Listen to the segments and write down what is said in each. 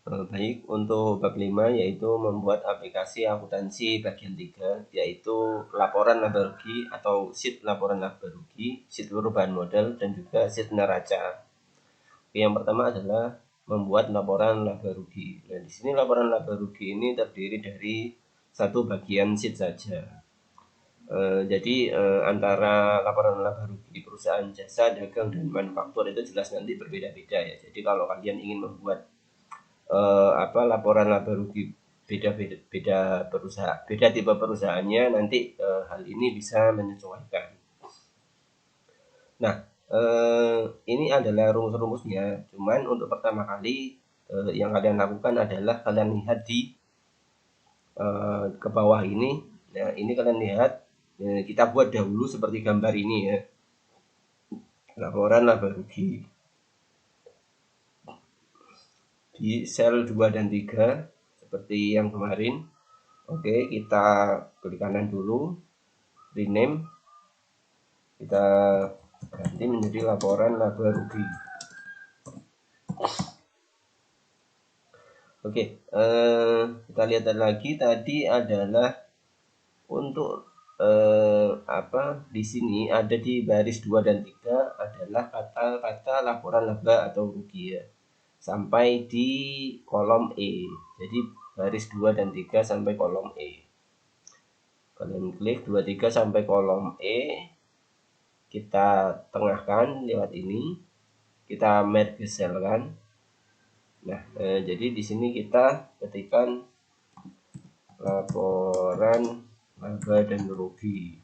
Baik, untuk bab 5 yaitu membuat aplikasi akuntansi bagian 3 yaitu laporan laba rugi atau sheet laporan laba rugi, sheet perubahan modal dan juga sheet neraca. Yang pertama adalah membuat laporan laba rugi. Nah, di sini laporan laba rugi ini terdiri dari satu bagian sheet saja. Jadi antara laporan laba rugi di perusahaan jasa, dagang, dan manufaktur itu jelas nanti berbeda-beda ya. Jadi kalau kalian ingin membuat laporan laba rugi beda perusahaan, beda tipe perusahaannya, nanti hal ini bisa menyesuaikan. Nah, ini adalah rumus-rumusnya. Cuman untuk pertama kali yang kalian lakukan adalah kalian lihat di ke bawah ini. Nah, ini kalian lihat kita buat dahulu seperti gambar ini ya. Laporan laba rugi di sel 2 dan 3 seperti yang kemarin. Oke, kita klik kanan dulu, rename, kita ganti menjadi laporan laba rugi. Oke, kita lihat lagi tadi adalah untuk di sini ada di baris 2 dan 3 adalah kata-kata laporan laba atau rugi ya. Sampai di kolom E. Jadi baris 2 dan 3 sampai kolom E. Kalian klik 2, 3 sampai kolom E. Kita tengahkan lewat ini. Kita merge cell kan. Nah, jadi di sini kita ketikkan laporan laba dan rugi.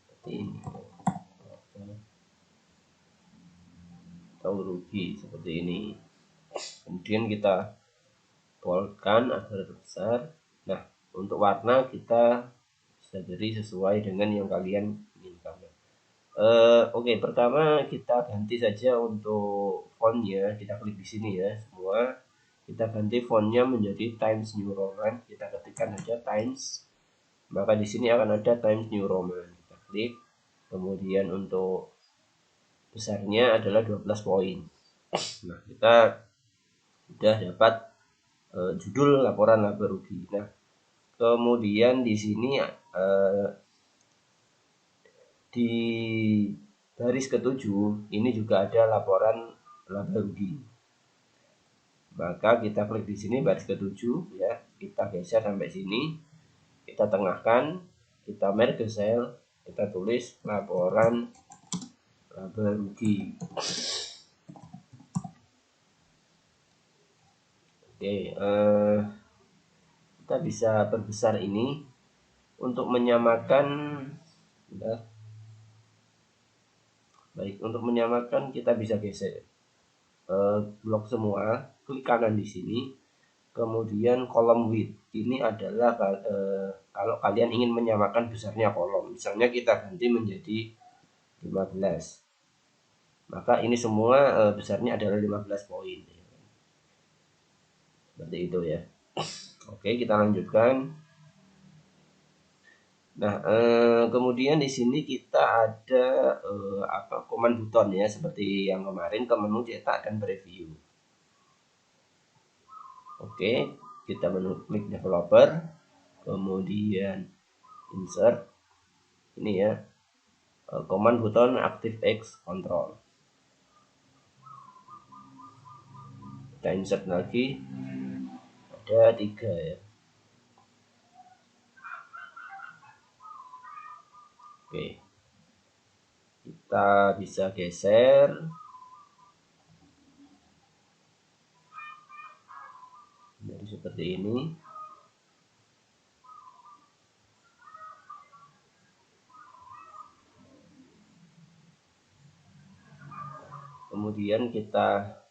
Seperti ini. Atau rugi seperti ini. Kemudian kita boldkan agar besar. Nah, untuk warna kita bisa beri sesuai dengan yang kalian inginkan. Oke, pertama kita ganti saja untuk fontnya. Kita klik di sini ya semua. Kita ganti fontnya menjadi Times New Roman. Kita ketikkan saja Times. Maka di sini akan ada Times New Roman. Kita klik. Kemudian untuk besarnya adalah 12 poin. Nah, kita sudah dapat judul laporan laba rugi. Nah, kemudian di sini di baris ketujuh ini juga ada laporan laba rugi. Maka kita klik di sini baris ketujuh ya, kita geser sampai sini, kita tengahkan, kita merge cell, kita tulis laporan laba rugi. Oke, kita bisa perbesar ini untuk menyamakan. Udah. Baik, untuk menyamakan kita bisa geser blok semua, klik kanan di sini, kemudian kolom width. Ini adalah kalau kalian ingin menyamakan besarnya kolom, misalnya kita ganti menjadi 15, maka ini semua besarnya adalah 15 poin. Seperti itu ya. Oke, kita lanjutkan. Nah, kemudian di sini kita ada command button ya, seperti yang kemarin ke menu cetak dan preview. Oke, kita klik developer, kemudian insert, ini ya, command button ActiveX control. Kita insert lagi, ada 3 ya. Oke, kita bisa geser. Jadi seperti ini. Kemudian kita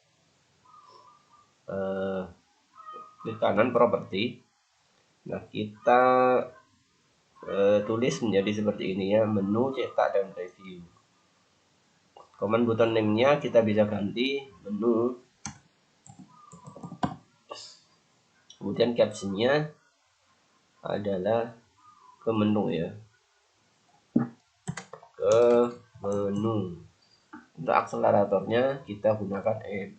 klik kanan properti. Nah, kita tulis menjadi seperti ini ya, menu cetak dan preview. Command button name-nya kita bisa ganti menu. Kemudian captionnya adalah ke menu ya, ke menu. Untuk akseleratornya kita gunakan M.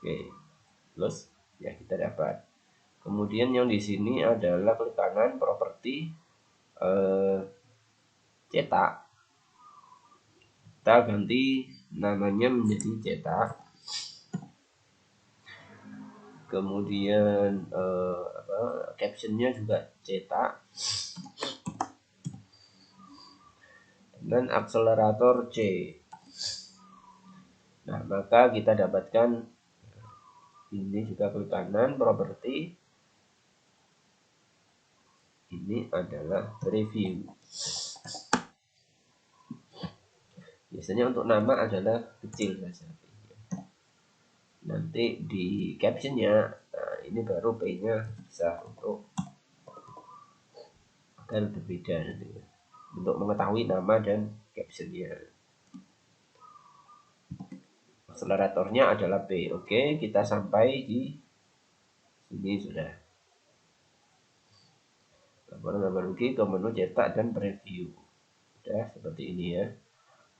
Oke, terus ya kita dapat. Kemudian yang di sini adalah klik kanan properti cetak. Kita ganti namanya menjadi cetak. Kemudian captionnya juga cetak. Dan akselerator C. Nah, maka kita dapatkan ini juga klik kanan properti. Ini adalah review. Biasanya untuk nama adalah kecil saja. Nanti di captionnya, nah ini baru P-nya bisa untuk agar berbeda nanti, untuk mengetahui nama dan captionnya. Akseleratornya adalah P. Oke, kita sampai di sini sudah. Laporan rugi ke menu cetak dan preview. Sudah seperti ini ya.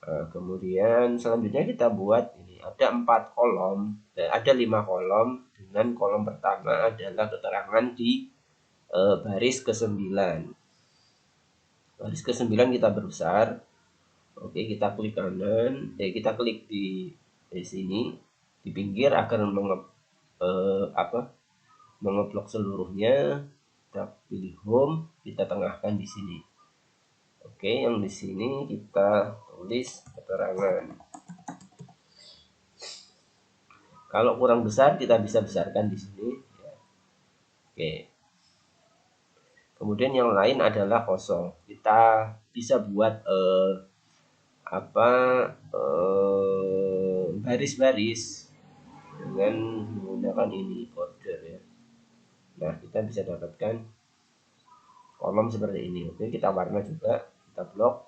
Nah, kemudian selanjutnya kita buat ini ada 4 kolom, ada 5 kolom. Dengan kolom pertama adalah keterangan di baris ke-9. Baris ke-9 kita berbesar. Oke, kita klik kanan, kita klik di sini di pinggir agar mengeblok seluruhnya. Kita pilih home, kita tengahkan di sini. Oke, yang di sini kita tulis keterangan. Kalau kurang besar kita bisa besarkan di sini. Oke. Kemudian yang lain adalah kosong. Kita bisa buat baris-baris dengan menggunakan ini border ya. Nah, kita bisa dapatkan kolom seperti ini. Oke, kita warna juga, kita blok,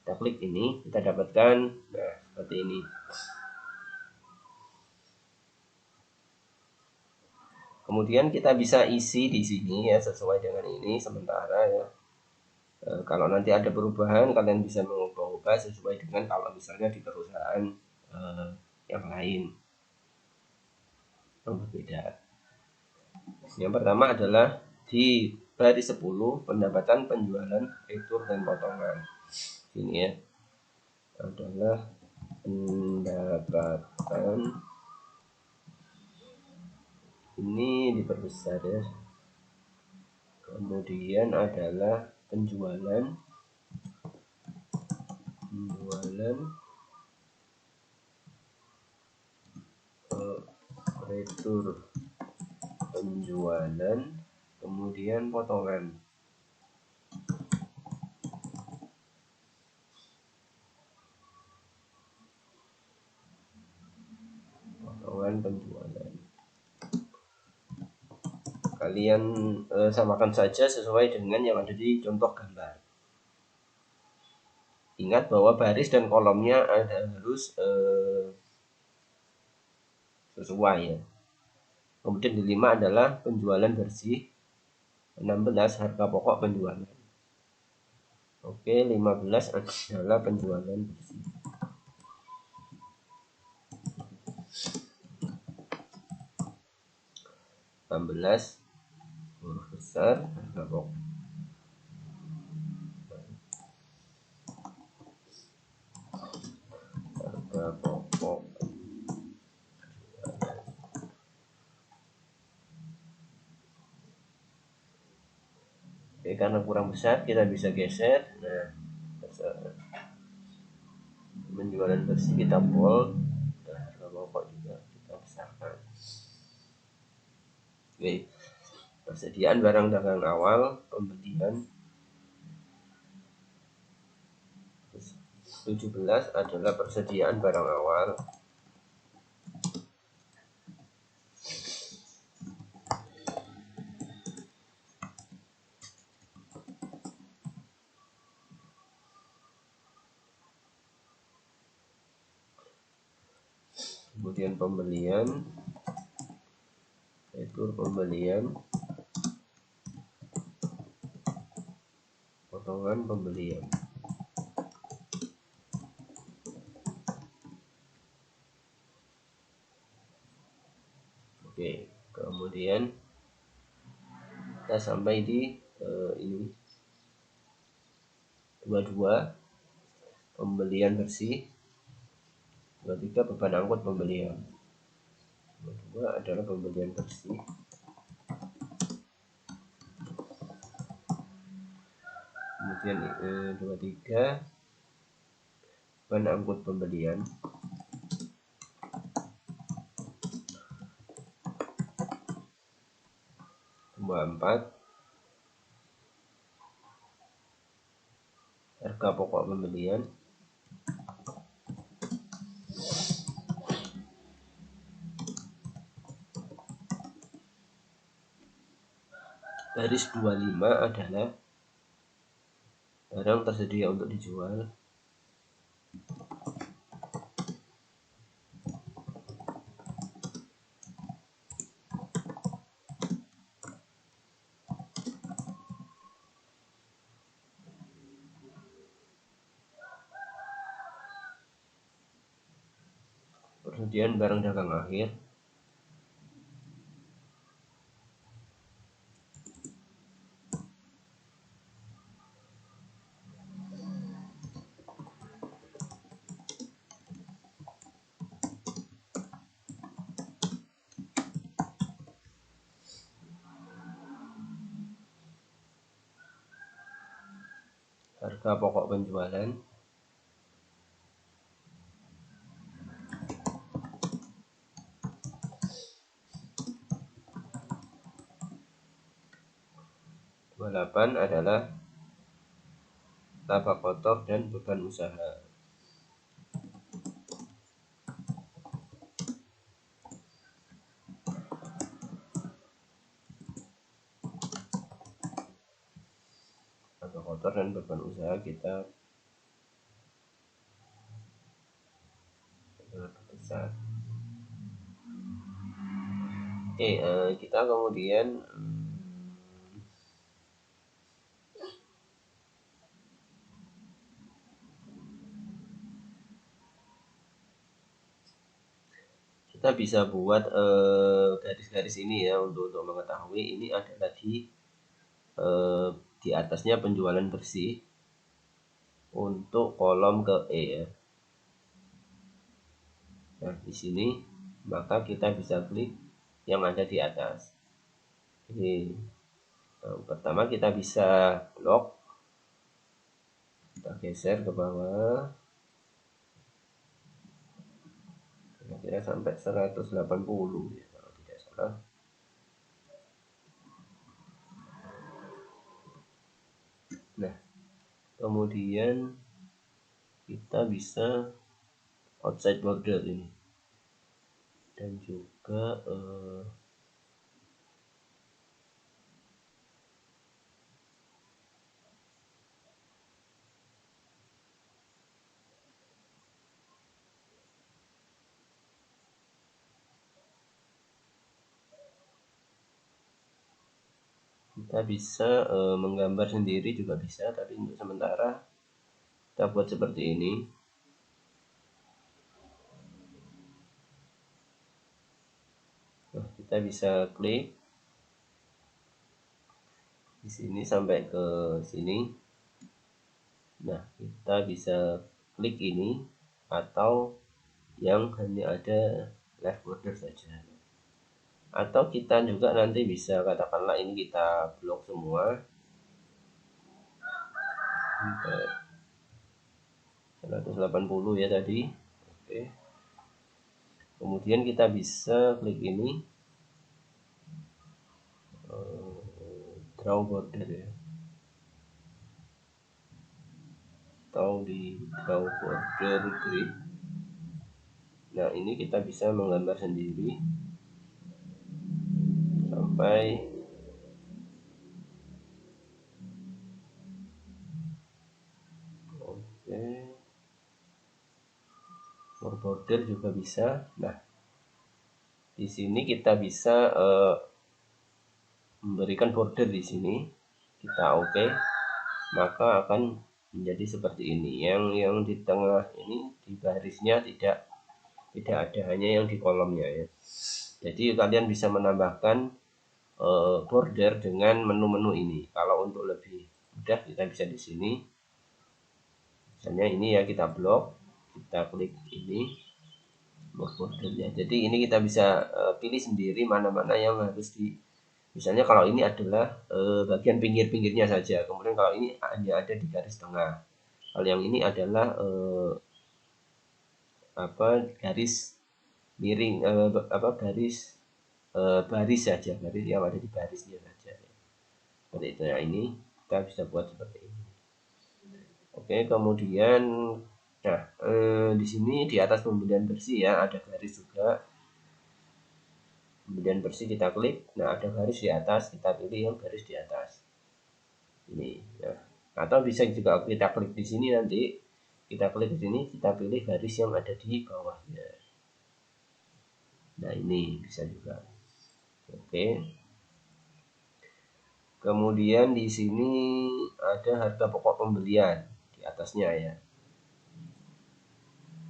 kita klik ini, kita dapatkan nah seperti ini. Kemudian kita bisa isi di sini ya sesuai dengan ini sementara ya. Kalau nanti ada perubahan kalian bisa mengubah-ubah sesuai dengan kalau misalnya di perusahaan yang lain yang berbeda. Yang pertama adalah di baris 10 pendapatan penjualan retur dan potongan. Ini ya adalah pendapatan, ini diperbesar ya. Kemudian adalah penjualan retur penjualan, kemudian potongan. Penjualan. Kalian samakan saja sesuai dengan yang ada di contoh gambar. Ingat bahwa baris dan kolomnya harus sesuai ya. Kemudian di 5 adalah penjualan bersih, 16 harga pokok penjualan. Oke, 15 adalah penjualan bersih. 16 huruf besar harga pokok. Harga pokok. Oke, karena kurang besar kita bisa geser. Nah, penjualan bersih kita bold. Nah, harga pokok juga kita besarkan. Oke, persediaan barang dagangan awal, pembelian. 17 adalah persediaan barang awal. Kemudian pembelian, retur pembelian, potongan pembelian. Oke, kemudian kita sampai di ini 22 pembelian bersih, 23 beban angkut pembelian. 22 adalah pembelian bersih. Kemudian 23 beban angkut pembelian. 24 harga pokok pembelian. Baris 25 adalah barang tersedia untuk dijual. Persediaan barang dagang akhir. Harga pokok penjualan. Delapan adalah laba kotor dan beban usaha. Laba kotor dan beban usaha kita besar. Oke, kita kemudian kita bisa buat garis-garis ini ya untuk mengetahui ini adalah di atasnya penjualan bersih untuk kolom ke E ya. Nah, di sini maka kita bisa klik yang ada di atas. Ini pertama kita bisa blok. Kita geser ke bawah. Kira-kira sampai 180 ya kalau tidak salah. Nah, kemudian kita bisa outside border ini dan juga kita bisa menggambar sendiri juga bisa, tapi untuk sementara kita buat seperti ini. Nah, kita bisa klik di sini sampai ke sini. Nah, kita bisa klik ini atau yang hanya ada left border saja. Atau kita juga nanti bisa katakanlah ini kita blok semua 180 ya tadi. Oke. Kemudian kita bisa klik ini draw border ya, atau di draw border grid. Nah, ini kita bisa menggambar sendiri sampai border juga bisa. Nah, di sini kita bisa memberikan border di sini. Kita oke, maka akan menjadi seperti ini. Yang di tengah ini di garisnya tidak ada, hanya yang di kolomnya ya. Jadi kalian bisa menambahkan border dengan menu-menu ini. Kalau untuk lebih mudah kita bisa di sini. Misalnya ini ya, kita blok, kita klik ini bordernya. Jadi ini kita bisa pilih sendiri mana-mana yang harus di. Misalnya kalau ini adalah bagian pinggir-pinggirnya saja. Kemudian kalau ini hanya ada di garis tengah. Kalau yang ini adalah garis miring, garis baris saja, garis yang ada di barisnya saja. Seperti itu ya, ini kita bisa buat seperti ini. Oke, kemudian nah di sini di atas pembelian bersih ya ada garis juga. Pembelian bersih kita klik, nah ada garis di atas, kita pilih yang garis di atas. Ini ya. Atau bisa juga kita klik di sini, nanti kita klik di sini, kita pilih garis yang ada di bawahnya. Nah, ini bisa juga. Oke. Kemudian di sini ada harga pokok pembelian di atasnya ya.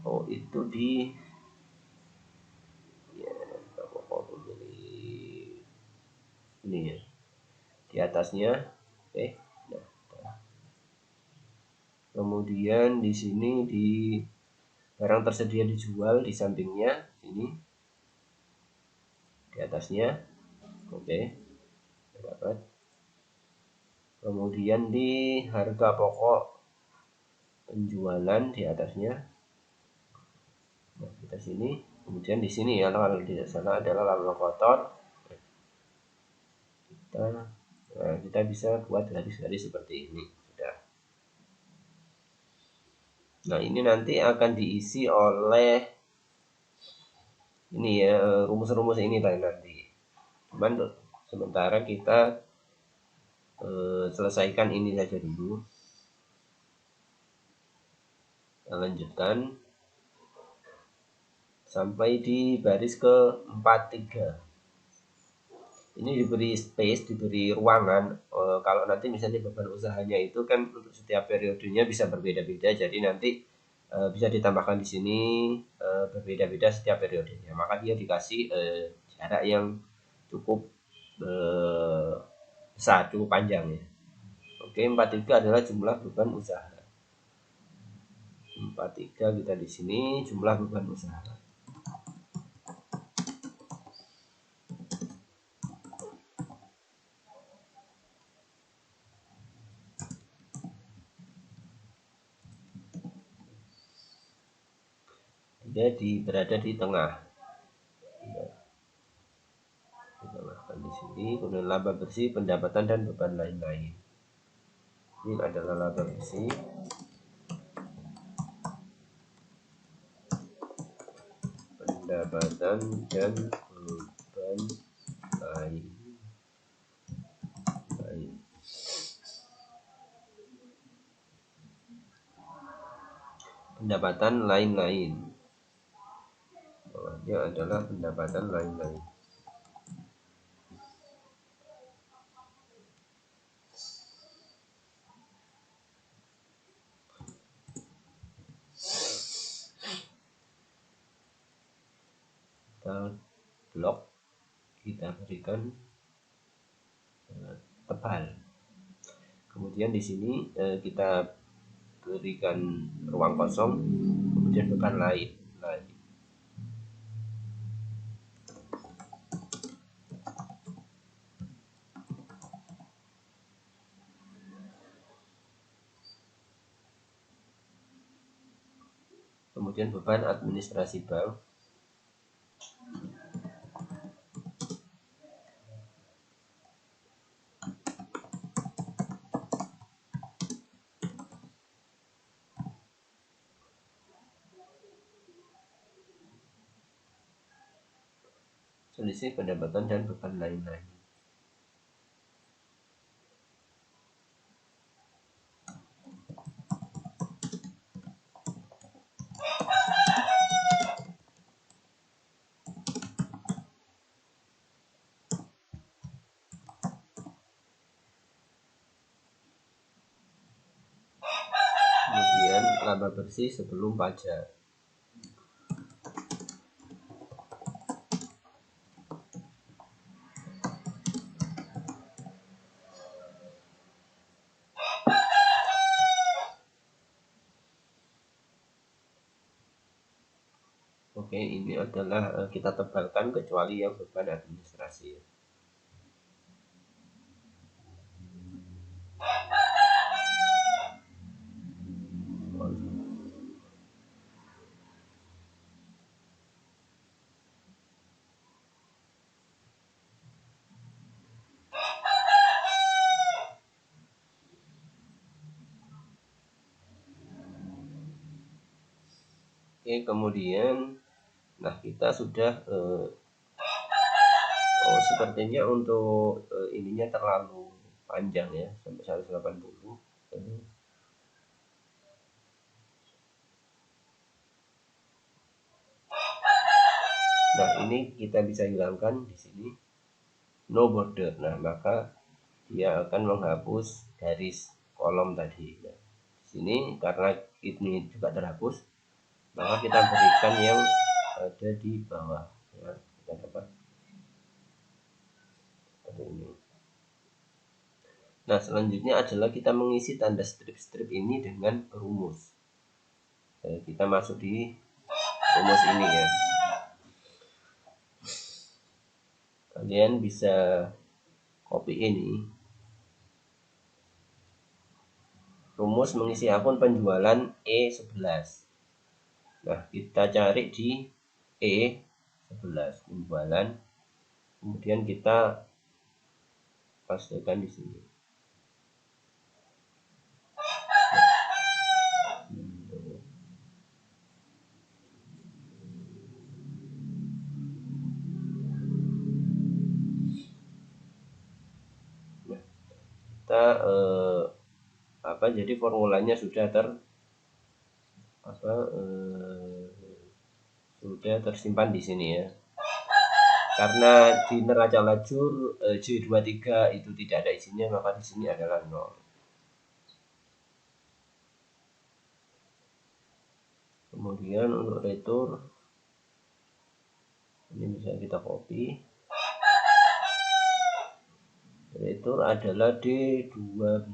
Oh, itu di ya, harga pokok pembeli ini ya. Di atasnya. Oke. Nah, kemudian di sini di barang tersedia dijual di sampingnya sini. Di atasnya. Oke. Dapat. Kemudian di harga pokok penjualan di atasnya. Nah, kita sini, kemudian di sini ya, kalau di sana adalah laba kotor. Kita bisa buat garis-garis seperti ini. Sudah. Nah, ini nanti akan diisi oleh ini ya, rumus-rumus ini nanti. Cuman sementara kita selesaikan ini saja dulu. Kita lanjutkan sampai di baris ke 43. Ini diberi space, diberi ruangan. Kalau nanti misalnya beban usahanya itu kan untuk setiap periodenya bisa berbeda-beda, jadi nanti bisa ditambahkan di sini berbeda-beda setiap periodenya. Maka dia dikasih jarak yang cukup besar, cukup panjang ya. Oke, 43 adalah jumlah beban usaha. 43 kita di sini jumlah beban usaha. Dia berada di tengah. Ditambahkan di sini, kemudian laba bersih, pendapatan dan beban lain-lain. Ini adalah laba bersih, pendapatan dan beban lain. Pendapatan lain-lain. Bawahnya adalah pendapatan lain-lain. Kita blok, kita berikan tebal. Kemudian di sini kita berikan ruang kosong, kemudian beban lain. Kemudian beban administrasi bank. Selisih pendapatan dan beban lain-lain. Kemudian laba bersih sebelum pajak. Oke, ini adalah kita tebalkan kecuali yang beban administrasi. Oke, kemudian nah kita sudah sepertinya untuk ininya terlalu panjang ya, sampai 180. Nah, ini kita bisa hilangkan di sini no border. Nah, maka dia akan menghapus garis kolom tadi. Nah, di sini karena ini juga terhapus, maka kita berikan yang ada di bawah. Ya, kita dapat seperti ini. Nah, selanjutnya adalah kita mengisi tanda strip-strip ini dengan rumus. Kita masuk di rumus ini ya. Kalian bisa copy ini. Rumus mengisi akun penjualan E11. Nah, kita cari di E11 penjualan. Kemudian kita pastekan di sini. Nah, kita jadi formulanya sudah sudah tersimpan di sini ya. Karena di neraca lajur J23 itu tidak ada isinya, maka di sini adalah 0. Kemudian untuk retur ini bisa kita copy. Retur adalah D12.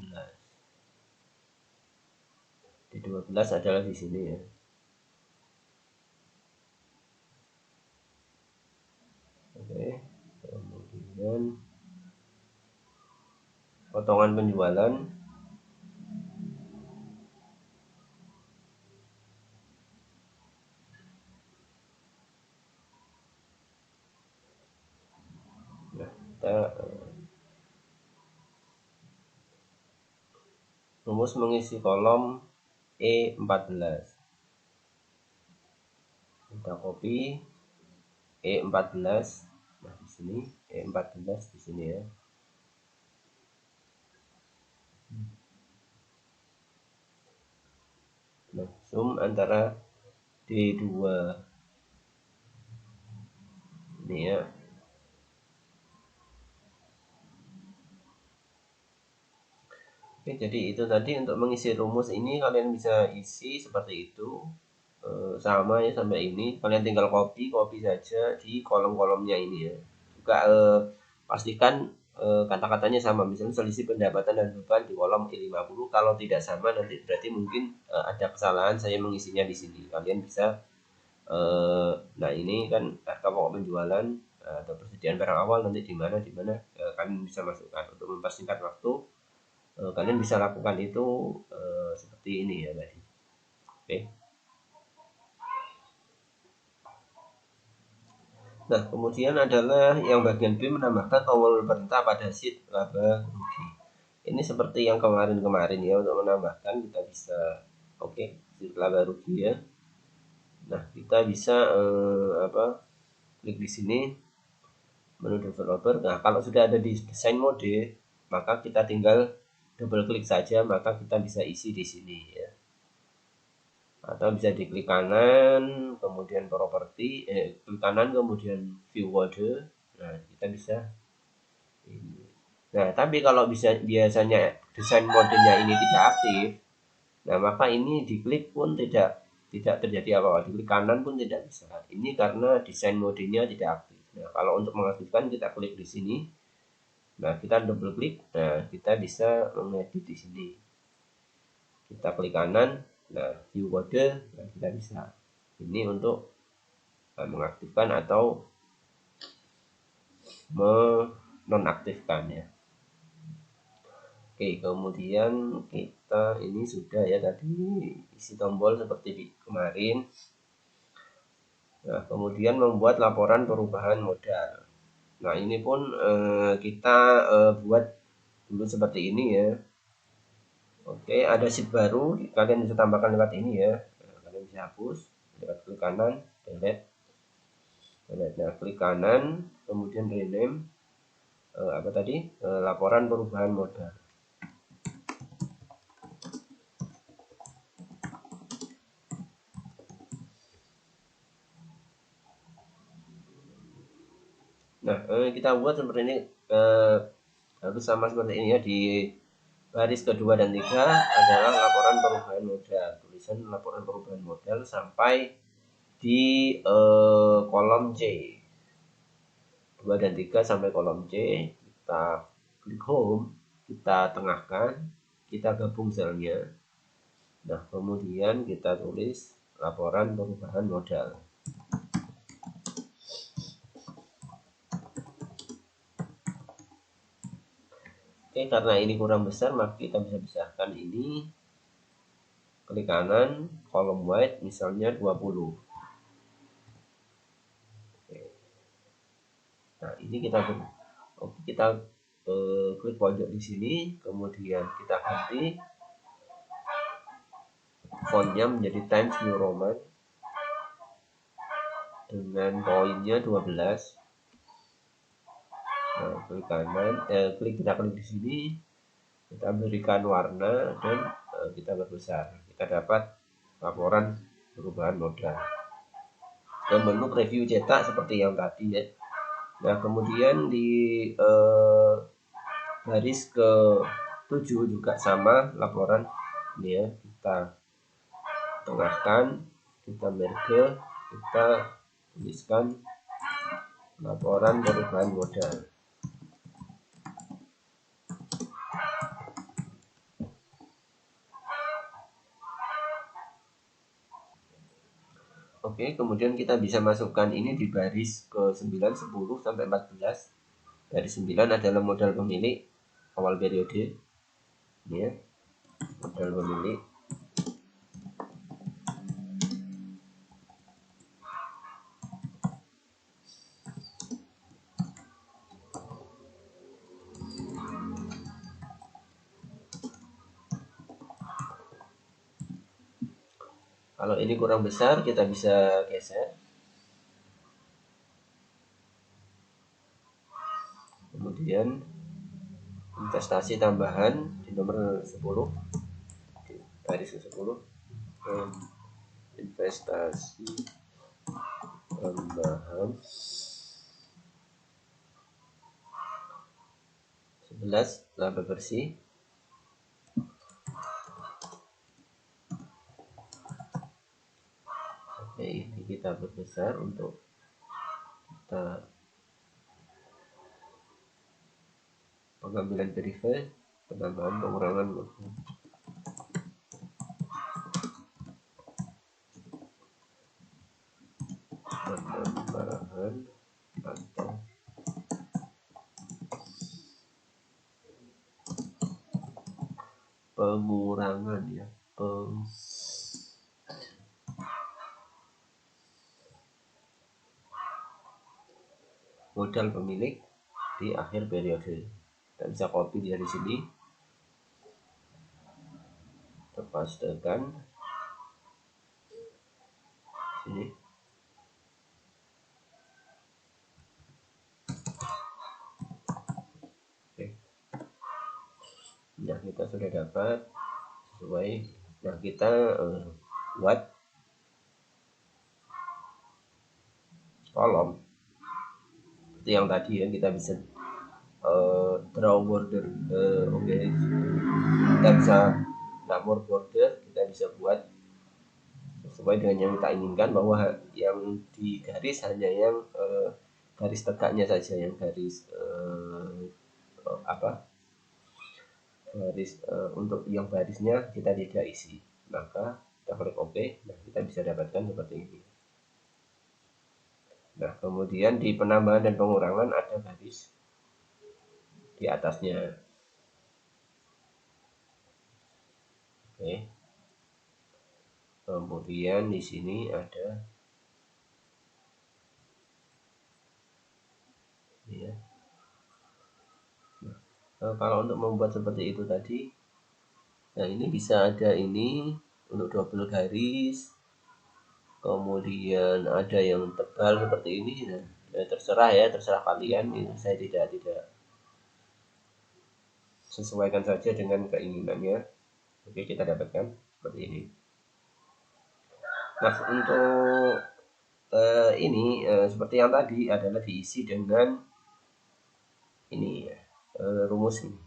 D12 adalah di sini ya. Oke, kemudian potongan penjualan nah, kita rumus mengisi kolom E14. Kita copy E14. Nah, di sini E14 di sini ya. Nah, sum antara D2 ini ya. Oke, jadi itu tadi untuk mengisi rumus ini kalian bisa isi seperti itu. Sama ya sampai ini. Kalian tinggal copy saja di kolom-kolomnya ini ya. Juga pastikan kata-katanya sama. Misalnya selisih pendapatan dan beban di kolom E50. Kalau tidak sama nanti berarti mungkin ada kesalahan saya mengisinya di sini. Kalian bisa nah ini kan harga pokok penjualan atau persediaan barang awal nanti di mana kalian bisa masukkan untuk mempersingkat waktu. Kalian bisa lakukan itu seperti ini ya tadi. Oke. Nah, kemudian adalah yang bagian B menambahkan tombol perintah pada sheet laba rugi. Ini seperti yang kemarin-kemarin ya, untuk menambahkan kita bisa sheet laba rugi ya. Nah, kita bisa klik di sini menu developer. Nah, kalau sudah ada di desain mode, maka kita tinggal double klik saja, maka kita bisa isi di sini ya. Atau bisa diklik kanan, kemudian properti, klik kanan kemudian view kode. Nah, kita bisa ini. Nah, tapi kalau biasanya desain modenya ini tidak aktif, nah maka ini diklik pun tidak terjadi apa-apa. Diklik kanan pun tidak bisa. Ini karena desain modenya tidak aktif. Nah, kalau untuk mengaktifkan kita klik di sini. Nah, kita double klik. Nah, kita bisa mengedit di sini. Kita klik kanan. Nah, view kode, nah kita bisa. Ini untuk mengaktifkan atau menonaktifkan ya. Oke, kemudian kita ini sudah ya tadi isi tombol seperti di kemarin. Nah, kemudian membuat laporan perubahan modal. Nah, ini pun kita buat dulu seperti ini ya. Oke, ada sheet baru, kalian bisa tambahkan lewat ini ya. Nah, kalian bisa hapus lewat klik kanan, delete. Nah, klik kanan, kemudian rename apa tadi? Laporan perubahan modal. Nah, kita buat seperti ini, harus sama seperti ini ya. Di baris kedua dan tiga adalah laporan perubahan modal, tulisan laporan perubahan modal sampai di kolom C. 2 dan 3 sampai kolom C, kita klik home, kita tengahkan, kita gabung selnya. Nah, kemudian kita tulis laporan perubahan modal. Oke, karena ini kurang besar, maka kita bisa besarkan ini. Klik kanan, kolom white misalnya 20. Oke. Nah, ini kita klik pojok di sini, kemudian kita ganti fontnya menjadi Times New Roman dengan poinnya 12. Nah, klik kanan, kita klik di sini, kita berikan warna dan kita perbesar. Kita dapat laporan perubahan modal. Dan menu preview cetak seperti yang tadi ya. Nah, kemudian di baris ke-7 juga sama laporan ini ya. Kita tengahkan, kita merge, kita tuliskan laporan perubahan modal. Oke, kemudian kita bisa masukkan ini di baris ke-9, 10 sampai 14. Baris 9 adalah modal pemilik awal periode. Ini ya, modal pemilik. Kalau ini kurang besar, kita bisa geser. Kemudian investasi tambahan di nomor 10, di baris ke-10, investasi tambahan 11, laba bersih. Oke, ini kita perbesar untuk kita pengambilan verify, penambahan, pengurangan, penambahan atau pengurangan ya, modal pemilik di akhir periode. Kita bisa copy dari sini, kita pastekan sini. Oke. Nah, kita sudah dapat sesuai. Nah, kita buat kolom seperti yang tadi ya. Kita bisa draw border. Oke, kita bisa labor border, kita bisa buat sesuai dengan yang kita inginkan, bahwa yang di garis hanya yang garis tegaknya saja, yang garis garis untuk yang barisnya kita tidak isi. Maka kita klik OK. Nah, kita bisa dapatkan seperti ini. Nah, kemudian di penambahan dan pengurangan ada garis di atasnya. Oke. Kemudian di sini ada ya. Nah, kalau untuk membuat seperti itu tadi, nah ini bisa ada ini untuk double garis, kemudian ada yang tebal seperti ini. Nah, terserah ya, terserah kalian. Ini saya tidak sesuaikan saja dengan keinginannya. Oke, kita dapatkan seperti ini. Nah, untuk ini seperti yang tadi adalah diisi dengan ini rumus ini.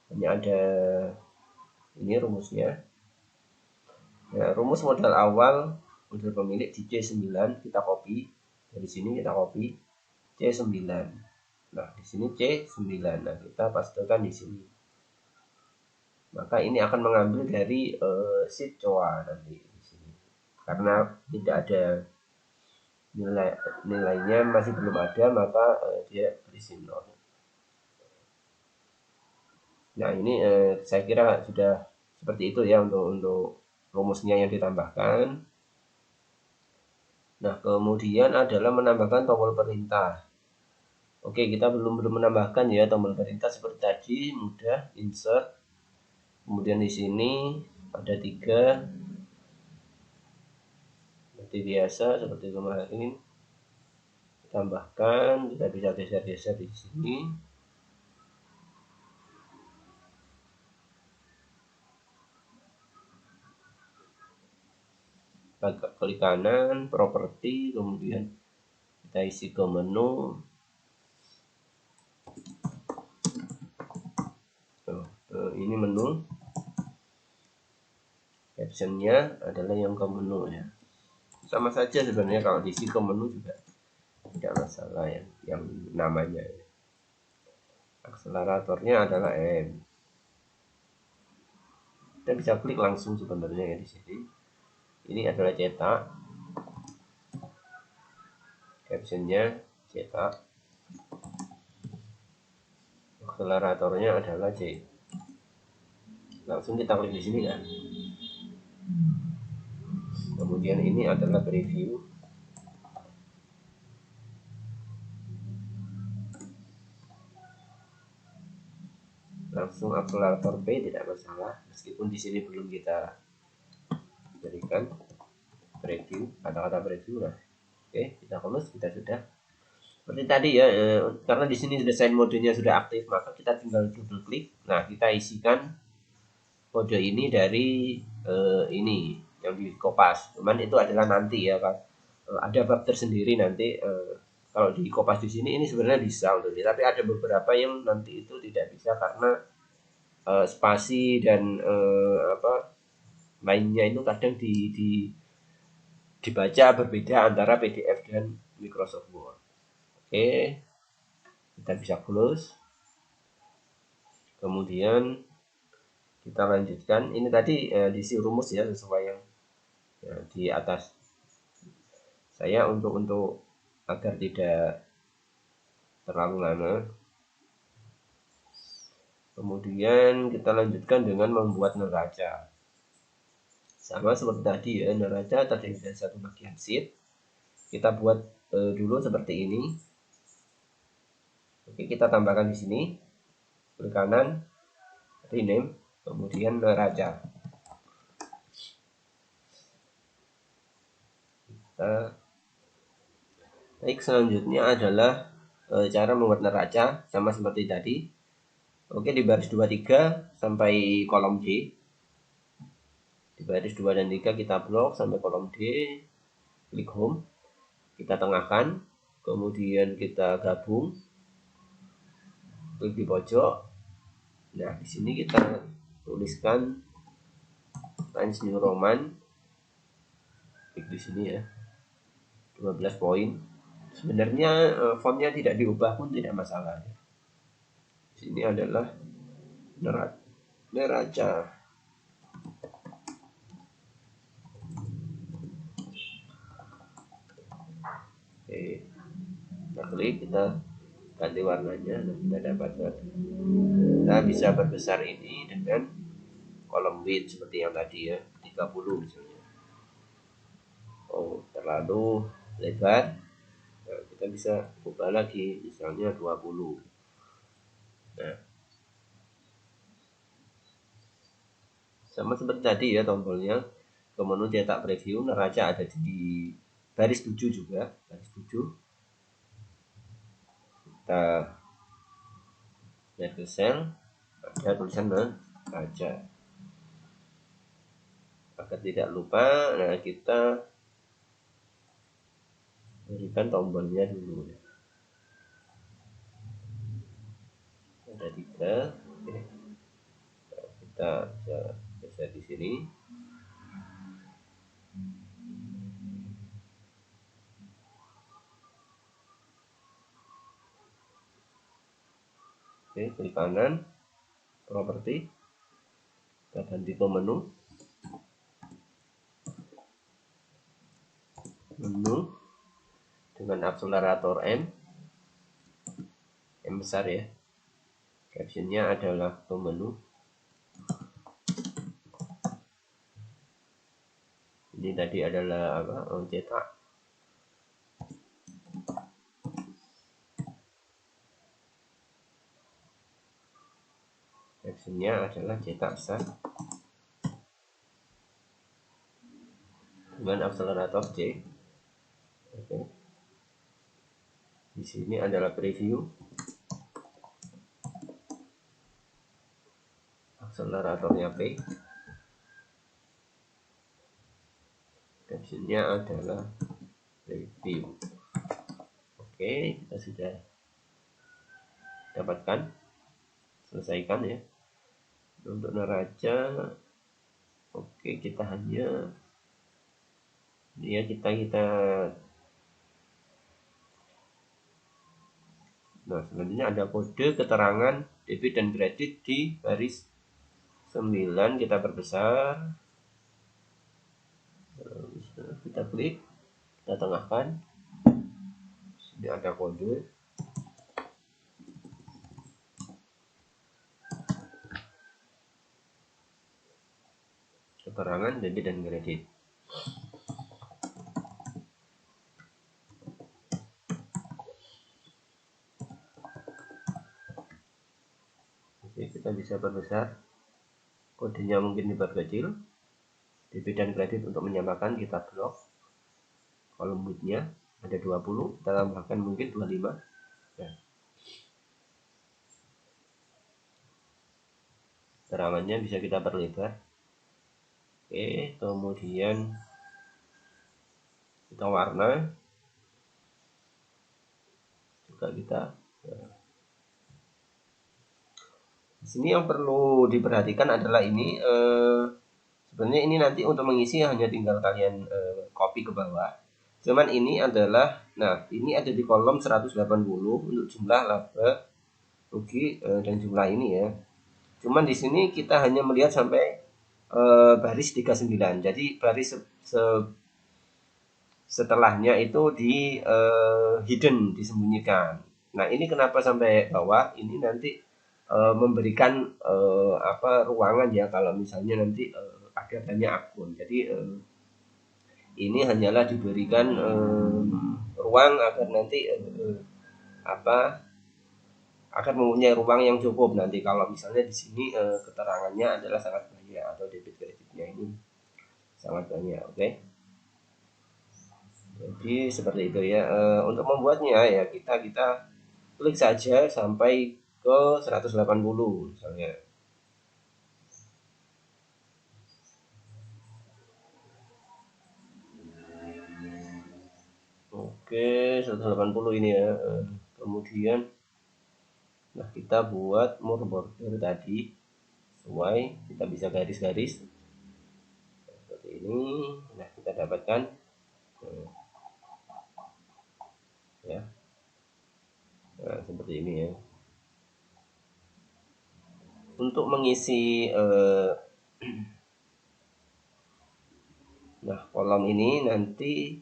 Hanya ada ini rumusnya. Nah, rumus modal awal modal pemilik di C9 kita copy. Dari sini kita copy C9. Nah, di sini C9. Nah, kita pastekan di sini. Maka ini akan mengambil dari sheet COA nanti di sini. Karena tidak ada nilainya masih belum ada, maka dia berisi 0. Nah, ini saya kira sudah seperti itu ya untuk rumusnya yang ditambahkan. Nah, kemudian adalah menambahkan tombol perintah. Oke, kita belum menambahkan ya tombol perintah seperti tadi, mudah insert. Kemudian di sini ada 3 seperti biasa seperti kemarin. Tambahkan, kita bisa geser-geser di sini. Agak klik kanan, properti, kemudian kita isi ke menu. Ini menu. Captionnya adalah yang ke menu ya. Sama saja sebenarnya kalau diisi ke menu juga tidak masalah ya, yang namanya. Akseleratornya adalah M. Kita bisa klik langsung sebenarnya ya di sini. Ini adalah cetak. Captionnya cetak. Akseleratornya adalah C. Langsung kita klik di sini kan. Kemudian ini adalah preview. Langsung akselerator P tidak masalah, meskipun di sini belum kita berikan preview, kata-kata preview lah. Oke, kita close, kita sudah seperti tadi ya, karena di sini desain modenya sudah aktif, maka kita tinggal double klik. Nah, kita isikan kode ini dari ini yang di Kopas. Cuman itu adalah nanti ya kan, ada bab tersendiri nanti. Kalau di Kopas di sini ini sebenarnya bisa untuk ini, tapi ada beberapa yang nanti itu tidak bisa karena spasi dan lainnya itu kadang dibaca berbeda antara PDF dan Microsoft Word. Oke, kita bisa close. Kemudian kita lanjutkan. Ini tadi diisi rumus ya sesuai yang di atas. Saya untuk agar tidak terlalu lama. Kemudian kita lanjutkan dengan membuat neraca. Sama seperti tadi ya, neraca terdiri dari satu bagian sheet. Kita buat dulu seperti ini. Oke, kita tambahkan di sini. Klik kanan, rename, kemudian neraca. Baik, selanjutnya adalah cara membuat neraca sama seperti tadi. Oke, di baris 23 sampai kolom D. Di baris 2 dan 3 kita blok sampai kolom D. Klik home. Kita tengahkan, kemudian kita gabung. Klik di pojok. Nah, di sini kita tuliskan Times New Roman. Klik di sini ya. 12 poin. Sebenarnya fontnya tidak diubah pun tidak masalah. Di sini adalah neraca. Oke, kita klik, kita ganti warnanya. Nah, kita dapatkan, kita bisa perbesar ini dengan kolom width seperti yang tadi ya, 30 misalnya. Oh, terlalu lebar. Nah, kita bisa ubah lagi misalnya 20. Nah, sama seperti tadi ya tombolnya, ke menu cetak preview neraca ada di baris 7 juga, baris 7. Kita lihat ke sel, ada tulisan neraca. Agar tidak lupa, nah kita berikan tombolnya dulu ya. Ada 3. Oke. Nah, kita bisa geser di sini. Oke, klik kanan, properti, kita ganti ke menu dengan akselerator M besar ya. Captionnya adalah ke menu. Ini tadi adalah apa? Cetak. Captionnya adalah cetak besar dengan akselerator C. Oke. Di sini adalah preview. Akseleratornya P. Captionnya adalah review. Oke, kita sudah dapatkan, selesaikan ya. Untuk neraca, oke, kita hanya ya kita nah selanjutnya ada kode keterangan debit dan kredit di baris 9, kita perbesar. Kita klik, kita tengahkan. Sini ada kode. Keterangan debit dan kredit. Oke, kita bisa perbesar. Kodenya mungkin diperkecil. Debit dan kredit untuk menyamakan kita blok. Kolom width-nya ada 20, kita tambahkan mungkin 25. Nah, terangannya bisa kita perlebar. Oke, kemudian kita warna juga kita. Nah, di sini yang perlu diperhatikan adalah ini sebenarnya ini nanti untuk mengisi hanya tinggal kalian copy ke bawah. Cuman ini adalah, nah ini ada di kolom 180 untuk jumlah laba, rugi dan jumlah ini ya. Cuman di sini kita hanya melihat sampai baris 39. Jadi baris setelahnya itu di hidden, disembunyikan. Nah ini kenapa sampai bawah? Ini nanti memberikan apa ruangan ya kalau misalnya nanti ada banyak akun. Jadi ini hanyalah diberikan ruang agar nanti apa akan mempunyai ruang yang cukup nanti kalau misalnya di sini keterangannya adalah sangat banyak atau debit kreditnya ini sangat banyak. Oke. Jadi seperti itu ya. Untuk membuatnya ya kita klik saja sampai ke 180 misalnya. Oke, 180 ini ya. Kemudian nah kita buat more border tadi sesuai, kita bisa garis-garis seperti ini. Nah kita dapatkan ya, nah seperti ini ya. Untuk mengisi nah kolom ini nanti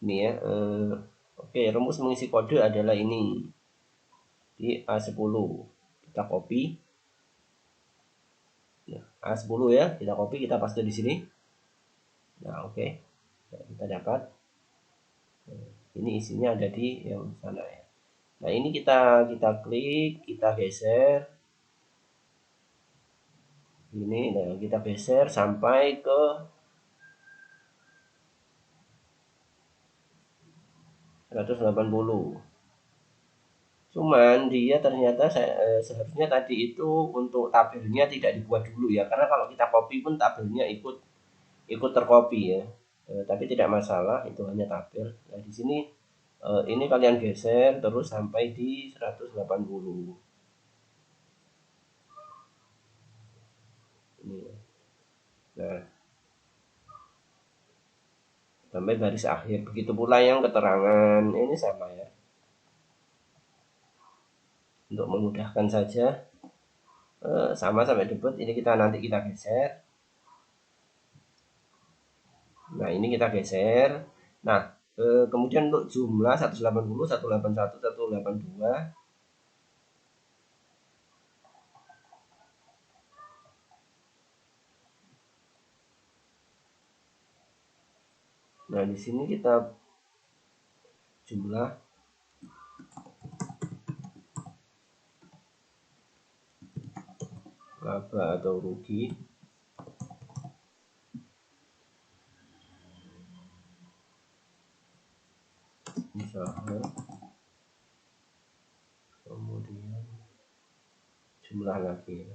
Ini ya. Oke, rumus mengisi kode adalah ini. Di A10 kita copy. Nah, A10 ya, kita copy, kita paste di sini. Nah, oke. Nah, kita dapat. Ini isinya ada di yang sana ya. Nah, ini kita klik, kita geser. Ini, nah kita geser sampai ke 180. Cuman dia ternyata seharusnya tadi itu untuk tabelnya tidak dibuat dulu ya, karena kalau kita copy pun tabelnya ikut tercopy ya. Tapi tidak masalah, itu hanya tabel. Nah, di sini ini kalian geser terus sampai di 180. Ini. Nah, sampai baris akhir. Begitu pula yang keterangan ini sama ya. Untuk memudahkan saja, sama sampai debut. Ini nanti kita geser. Nah, ini kita geser. Nah, kemudian untuk jumlah 180, 181, 182. Nah, di sini kita jumlah laba atau rugi. Usaha. Kemudian jumlah lagi.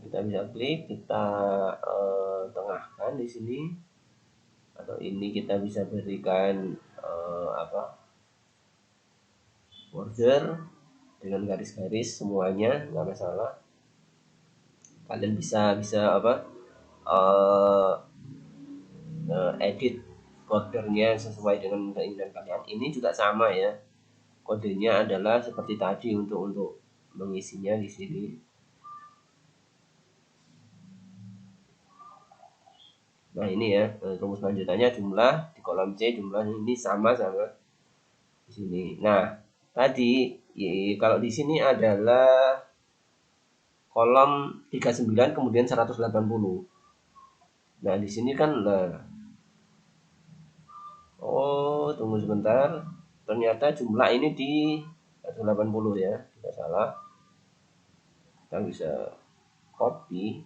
Kita bisa klik, kita tengahkan di sini, atau ini kita bisa berikan border dengan garis-garis semuanya, nggak masalah. Kalian bisa edit bordernya sesuai dengan keinginan kalian. Ini juga sama ya, kodenya adalah seperti tadi untuk mengisinya di sini. Nah, ini ya, rumus lanjutannya jumlah di kolom C, jumlah ini sama di sini. Nah, tadi kalau di sini adalah kolom 39 kemudian 180. Nah, di sini kan oh, tunggu sebentar. Ternyata jumlah ini di 180 ya. Tidak salah. Kita bisa copy.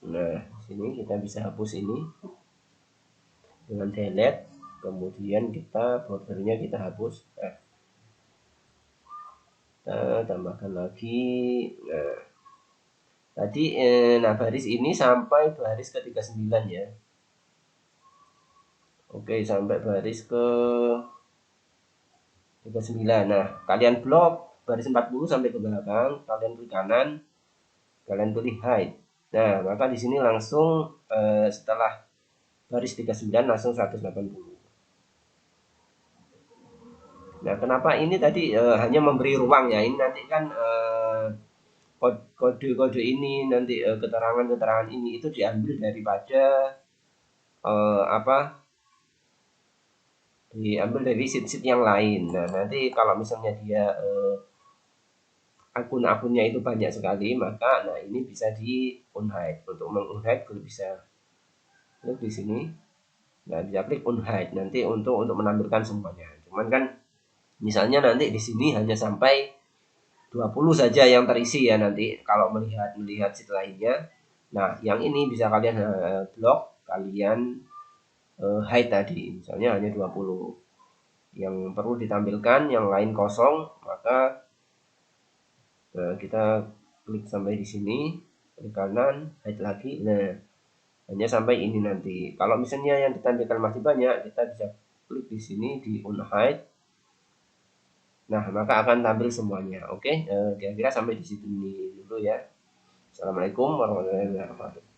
Nah, sini kita bisa hapus ini dengan delete. Kemudian bordernya kita hapus. Nah, kita tambahkan lagi. Nah, tadi nah baris ini sampai baris ke 39 ya. Oke, sampai baris ke 39. Nah, kalian blok baris 40 sampai ke belakang, kalian klik kanan, kalian pilih hide. Nah, maka di sini langsung setelah baris 39 langsung 180. Nah, kenapa ini tadi hanya memberi ruang ya? Ini nanti kan kode-kode ini nanti keterangan-keterangan ini itu diambil daripada diambil dari sheet-sheet yang lain. Nah, nanti kalau misalnya dia akun-akunnya itu banyak sekali, maka nah ini bisa di unhide. Untuk mengunhide bisa klik di sini. Nah, bisa klik unhide nanti untuk menampilkan semuanya. Cuman kan misalnya nanti di sini hanya sampai 20 saja yang terisi ya nanti kalau melihat sheet lainnya. Nah, yang ini bisa kalian blok, kalian hide tadi. Misalnya hanya 20 yang perlu ditampilkan, yang lain kosong, maka kita klik sampai di sini, klik kanan, hide lagi. Nah, hanya sampai ini nanti. Kalau misalnya yang ditampilkan masih banyak, kita bisa klik di sini di unhide. Nah, maka akan tampil semuanya. Oke, kira-kira sampai di situ dulu ya. Assalamualaikum warahmatullahi wabarakatuh.